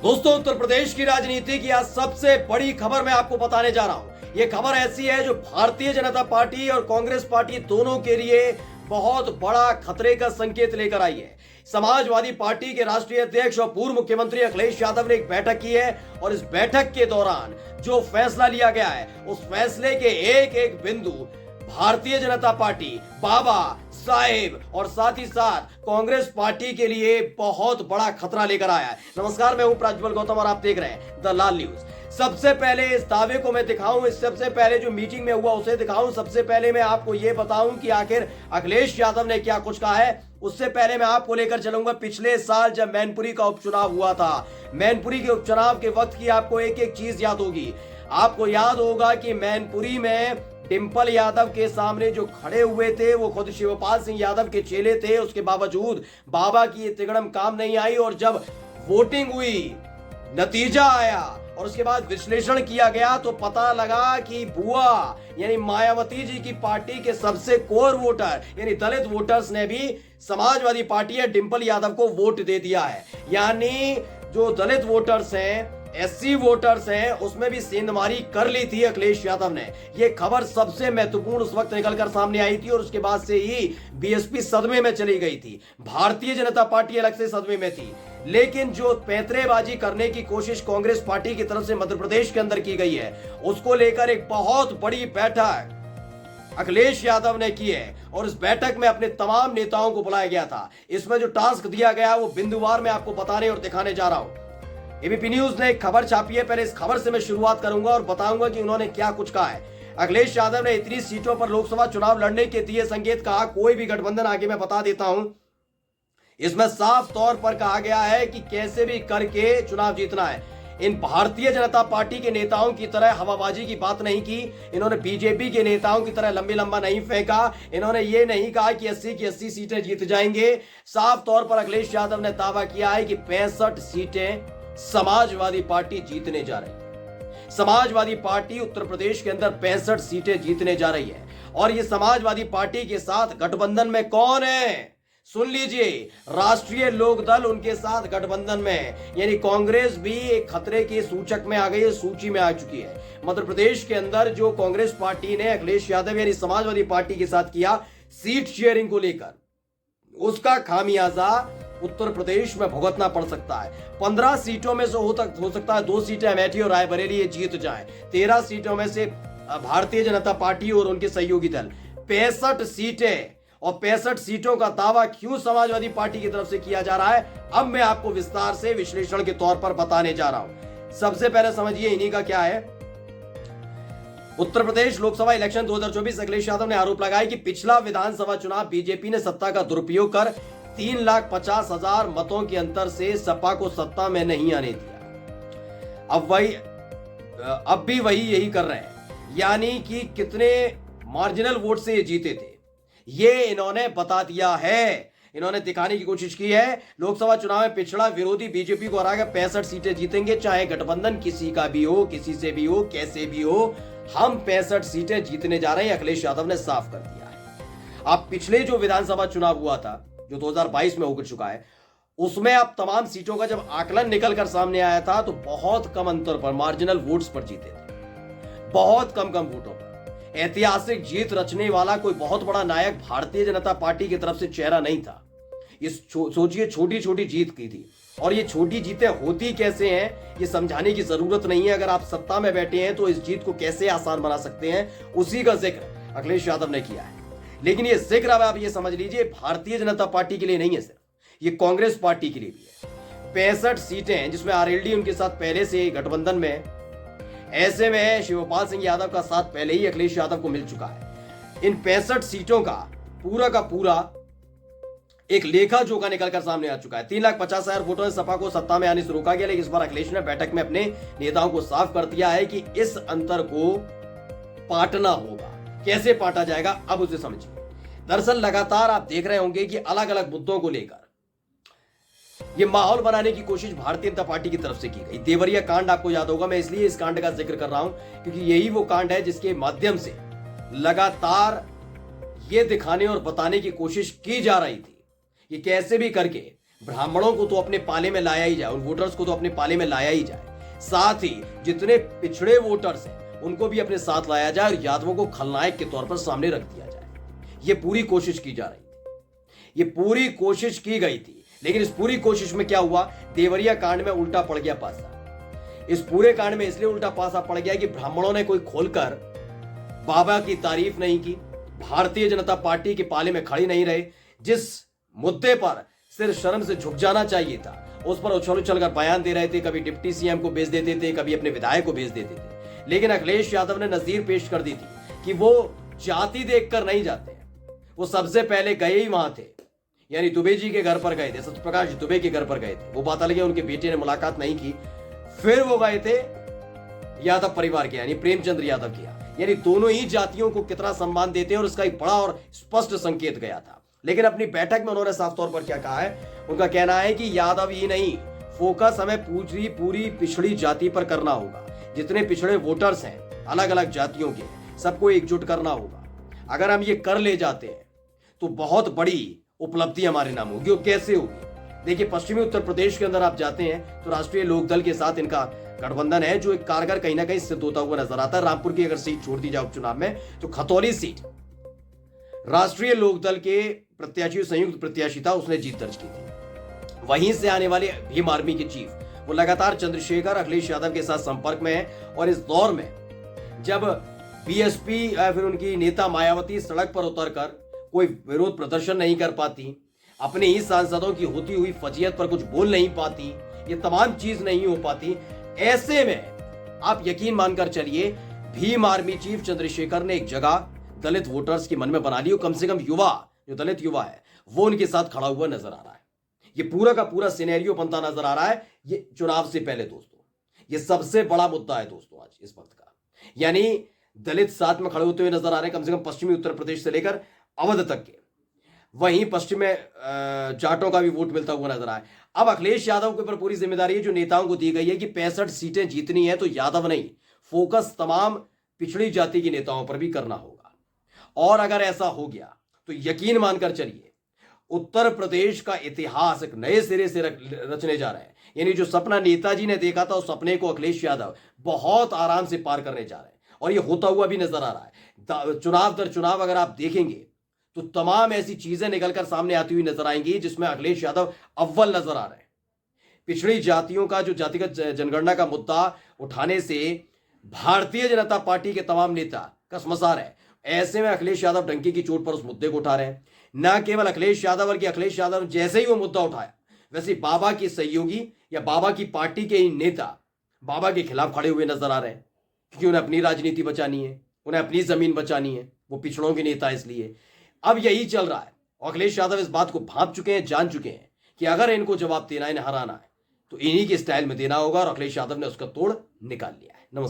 दोस्तों, उत्तर प्रदेश की राजनीति की आज सबसे बड़ी खबर मैं आपको बताने जा रहा हूं। यह खबर ऐसी है जो भारतीय जनता पार्टी और कांग्रेस पार्टी दोनों के लिए बहुत बड़ा खतरे का संकेत लेकर आई है। समाजवादी पार्टी के राष्ट्रीय अध्यक्ष और पूर्व मुख्यमंत्री अखिलेश यादव ने एक बैठक की है और इस बैठक के दौरान जो फैसला लिया गया है उस फैसले के एक एक बिंदु भारतीय जनता पार्टी, बाबा साहेब और साथ ही साथ कांग्रेस पार्टी के लिए बहुत बड़ा खतरा लेकर आया है। नमस्कार, मैं हूं प्रज्वल गौतम और आप देख रहे हैं द लाल न्यूज। सबसे पहले इस दावे को मैं दिखाऊं, इस सबसे पहले जो मीटिंग में हुआ उसे दिखाऊं, सबसे पहले मैं आपको यह बताऊं कि आखिर अखिलेश यादव ने क्या कुछ कहा है। उससे पहले मैं आपको लेकर चलूंगा पिछले साल जब मैनपुरी का उपचुनाव हुआ था। मैनपुरी के उपचुनाव के वक्त की आपको एक एक चीज याद होगी। आपको याद होगा कि मैनपुरी में डिंपल यादव के सामने जो खड़े हुए थे वो खुद शिवपाल सिंह यादव के चेले थे। उसके बावजूद बाबा की ये तिगड़म काम नहीं आई और जब वोटिंग हुई, नतीजा आया और उसके बाद विश्लेषण किया गया तो पता लगा कि बुआ यानी मायावती जी की पार्टी के सबसे कोर वोटर यानी दलित वोटर्स ने भी समाजवादी पार्टी या डिंपल यादव को वोट दे दिया है। यानी जो दलित वोटर्स हैं, एससी वोटर्स हैं, उसमें भी सेंधमारी कर ली थी अखिलेश यादव ने। यह खबर सबसे महत्वपूर्ण उस वक्त निकलकर सामने आई थी और उसके बाद से ही बीएसपी सदमे में चली गई थी। भारतीय जनता पार्टी अलग से सदमे में थी। लेकिन जो पैंतरेबाजी करने की कोशिश कांग्रेस पार्टी की तरफ से मध्य प्रदेश के अंदर की गई है उसको लेकर एक बहुत बड़ी बैठक अखिलेश यादव ने की है और इस बैठक में अपने तमाम नेताओं को बुलाया गया था। इसमें जो टास्क दिया गया वो बिंदुवार में आपको बताने और दिखाने जा रहा हूं। एबीपी न्यूज ने एक खबर छापी है। पहले इस खबर से मैं शुरुआत करूंगा और बताऊंगा कि उन्होंने क्या कुछ कहा है। अखिलेश यादव ने इतनी सीटों पर लोकसभा चुनाव लड़ने के दिए संकेत, कहा कोई भी गठबंधन आगे मैं बता देता हूं। इसमें साफ तौर पर कहा गया है कि कैसे भी करके चुनाव जीतना है। इन भारतीय जनता पार्टी के नेताओं की तरह हवाबाजी की बात नहीं की। इन्होंने बीजेपी के नेताओं की तरह लंबी लंबा नहीं फेंका। इन्होंने ये नहीं कहा कि 80 की 80 सीटें जीत जाएंगे। साफ तौर पर अखिलेश यादव ने दावा किया है कि 65 सीटें समाजवादी पार्टी जीतने जा रही है। समाजवादी पार्टी उत्तर प्रदेश के अंदर 65 सीटें जीतने जा रही है और ये समाजवादी पार्टी के साथ गठबंधन में कौन है? सुन लीजिए, राष्ट्रीय लोक दल उनके साथ गठबंधन में है। यानी कांग्रेस भी एक खतरे के सूचक में आ गई है, सूची में आ चुकी है। मध्य प्रदेश के अंदर जो कांग्रेस पार्टी ने अखिलेश यादव यानी समाजवादी पार्टी के साथ किया सीट शेयरिंग को लेकर, उसका खामियाजा उत्तर प्रदेश में भुगतना पड़ सकता है। 15 सीटों में से हो सकता है 2 सीटें अमेठी और रायबरेली जीत जाएं। 13 सीटों में से भारतीय जनता पार्टी और उनके सहयोगी दल। 65 सीटें और 65 सीटों का दावा क्यों समाजवादी पार्टी की तरफ से किया जा रहा है, अब मैं आपको विस्तार से विश्लेषण के तौर पर बताने जा रहा हूं। सबसे पहले समझिए इन्हीं का क्या है। उत्तर प्रदेश लोकसभा इलेक्शन 2024 अखिलेश यादव ने आरोप लगाया कि पिछला विधानसभा चुनाव बीजेपी ने सत्ता का दुरुपयोग कर 3,50,000 मतों के अंतर से सपा को सत्ता में नहीं आने दिया। अब भी वही यही कर रहे हैं। यानी कि कितने मार्जिनल वोट से ये जीते थे ये इन्होंने बता दिया है। इन्होंने दिखाने की कोशिश की है लोकसभा चुनाव में पिछड़ा विरोधी बीजेपी को हराकर 65 सीटें जीतेंगे, चाहे गठबंधन किसी का भी हो, किसी से भी हो, कैसे भी हो, हम 65 सीटें जीतने जा रहे हैं। अखिलेश यादव ने साफ कर दिया है। अब पिछले जो विधानसभा चुनाव हुआ था जो 2022 में हो चुका है, उसमें अब तमाम सीटों का जब आकलन निकल कर सामने आया था तो बहुत कम अंतर पर, मार्जिनल वोट्स पर जीते थे। बहुत कम वोटों पर ऐतिहासिक जीत रचने वाला कोई बहुत बड़ा नायक भारतीय जनता पार्टी की तरफ से चेहरा नहीं था। ये सोचिए, छोटी छोटी जीत की थी और ये छोटी जीतें होती कैसे हैं ये समझाने की जरूरत नहीं है। अगर आप सत्ता में बैठे हैं तो इस जीत को कैसे आसान बना सकते हैं, उसी का जिक्र अखिलेश यादव ने किया है। लेकिन ये जिक्र अब आप ये समझ लीजिए भारतीय जनता पार्टी के लिए नहीं है, सिर्फ ये कांग्रेस पार्टी के लिए भी है। 65 सीटें जिसमें आरएलडी उनके साथ पहले से गठबंधन में है। ऐसे में शिवपाल सिंह यादव का साथ पहले ही अखिलेश यादव को मिल चुका है। इन 65 सीटों का पूरा एक लेखा जोखा निकलकर सामने आ चुका है। 3,50,000 वोटों से सपा को सत्ता में आने से रोका गया। लेकिन इस बार अखिलेश ने बैठक में अपने नेताओं को साफ कर दिया है कि इस अंतर को पाटना होगा। कैसे पाटा जाएगा अब उसे समझिए। दरअसल लगातार आप देख रहे होंगे कि अलग अलग मुद्दों को लेकर यह माहौल बनाने की कोशिश भारतीय जनता पार्टी की तरफ से की गई। देवरिया कांड आपको याद होगा, मैं इसलिए इस कांड का जिक्र कर रहा हूं क्योंकि यही वो कांड है जिसके माध्यम से लगातार ये दिखाने और बताने की कोशिश की जा रही थी कि कैसे भी करके ब्राह्मणों को तो अपने पाले में लाया ही जाए, उन वोटर्स को तो अपने पाले में लाया ही जाए, साथ ही जितने पिछड़े वोटर्स हैं उनको भी अपने साथ लाया जाए और यादवों को खलनायक के तौर पर सामने रख दिया जाए। ये पूरी कोशिश की जा रही थी, ये पूरी कोशिश की गई थी, लेकिन इस पूरी कोशिश में क्या हुआ, देवरिया कांड में उल्टा पड़ गया पासा। इस पूरे कांड में इसलिए उल्टा पासा पड़ गया कि ब्राह्मणों ने कोई खोलकर बाबा की तारीफ नहीं की, भारतीय जनता पार्टी के पाले में खड़ी नहीं रहे। जिस मुद्दे पर सिर्फ शर्म से झुक जाना चाहिए था उस पर उछल उछल कर बयान दे रहे थे, कभी डिप्टी सीएम को भेज देते थे, कभी अपने विधायक को भेज देते थे। लेकिन अखिलेश यादव ने नजीर पेश कर दी थी कि वो जाति देखकर नहीं जाते, वो सबसे पहले गए ही वहां थे, यानी दुबे जी के घर पर गए थे, सत्यप्रकाश दुबे के घर पर गए थे। वो बात अलग है, उनके बेटे ने मुलाकात नहीं की, फिर वो गए थे यादव परिवार के यानी प्रेमचंद्र यादव के यहाँ, यानी दोनों ही जातियों को कितना सम्मान देते हैं और इसका एक बड़ा और स्पष्ट संकेत गया था। लेकिन अपनी बैठक में उन्होंने साफ तौर पर क्या कहा है, उनका कहना है कि यादव ही नहीं, फोकस हमें पूरी पिछड़ी जाति पर करना होगा। जितने पिछड़े वोटर्स हैं अलग अलग जातियों के, सबको एकजुट करना होगा। अगर हम ये कर ले जाते हैं तो बहुत बड़ी उपलब्धि हमारे नाम होगी। और कैसे होगी, देखिए पश्चिमी उत्तर प्रदेश के अंदर आप जाते हैं तो राष्ट्रीय लोकदल के साथ इनका गठबंधन है, जो एक कारगर कहीं ना कहीं सिद्ध होता हुआ नजर आता है। रामपुर की अगर सीट छोड़ दी जाए उपचुनाव में तो खतौली सीट राष्ट्रीय लोकदल के प्रत्याशी संयुक्त प्रत्याशी था, उसने जीत दर्ज की थी। वहीं से आने वाले भीम आर्मी के चीफ वो लगातार चंद्रशेखर अखिलेश यादव के साथ संपर्क में है। और इस दौर में जब बीएसपी या फिर उनकी नेता मायावती सड़क पर उतरकर कोई विरोध प्रदर्शन नहीं कर पाती, अपने ही सांसदों की होती हुई फजीयत पर कुछ बोल नहीं पाती, ये तमाम चीज नहीं हो पाती, ऐसे में आप यकीन मानकर चलिए भीम आर्मी चीफ चंद्रशेखर ने एक जगह दलित वोटर्स के मन में बना ली। कम से कम युवा, जो दलित युवा है वो उनके साथ खड़ा हुआ नजर आ रहा है। ये पूरा का पूरा सिनेरियो बनता नजर आ रहा है। ये चुनाव से पहले दोस्तों, ये सबसे बड़ा मुद्दा है दोस्तों आज इस वक्त का, यानी दलित साथ में खड़े होते हुए नजर आ रहे हैं, कम से कम पश्चिमी उत्तर प्रदेश से लेकर अवध तक के। वहीं पश्चिम में जाटों का भी वोट मिलता हुआ नजर आया। अब अखिलेश यादव के ऊपर पूरी जिम्मेदारी है जो नेताओं को दी गई है कि 65 सीटें जीतनी है तो यादव नहीं, फोकस तमाम पिछड़ी जाति के नेताओं पर भी करना होगा। और अगर ऐसा हो गया तो यकीन मानकर चलिए उत्तर प्रदेश का इतिहास एक नए सिरे से रचने जा रहा है। यानी जो सपना नेताजी ने देखा था उस सपने को अखिलेश यादव बहुत आराम से पार करने जा रहे हैं और ये होता हुआ भी नजर आ रहा है। चुनाव दर चुनाव अगर आप देखेंगे तो तमाम ऐसी चीजें निकलकर सामने आती हुई नजर आएंगी जिसमें अखिलेश यादव अव्वल नजर आ रहे हैं। पिछड़ी जातियों का जो जातिगत जनगणना का मुद्दा उठाने से भारतीय जनता पार्टी के तमाम नेता कसमसा रहे हैं। ऐसे में अखिलेश यादव डंकी की चोट पर उस मुद्दे को उठा रहे हैं। न केवल अखिलेश यादव बल्कि अखिलेश यादव जैसे ही वो मुद्दा उठाया वैसे बाबा की सहयोगी या बाबा की पार्टी के ही नेता बाबा के खिलाफ खड़े हुए नजर आ रहे हैं, क्योंकि उन्हें अपनी राजनीति बचानी है, उन्हें अपनी जमीन बचानी है, वो पिछड़ों के नेता इसलिए। अब यही चल रहा है और अखिलेश यादव इस बात को भांप चुके हैं, जान चुके हैं कि अगर इनको जवाब देना है, इन्हें हराना है तो इन्हीं के स्टाइल में देना होगा और अखिलेश यादव ने उसका तोड़ निकाल लिया है। नमस्कार।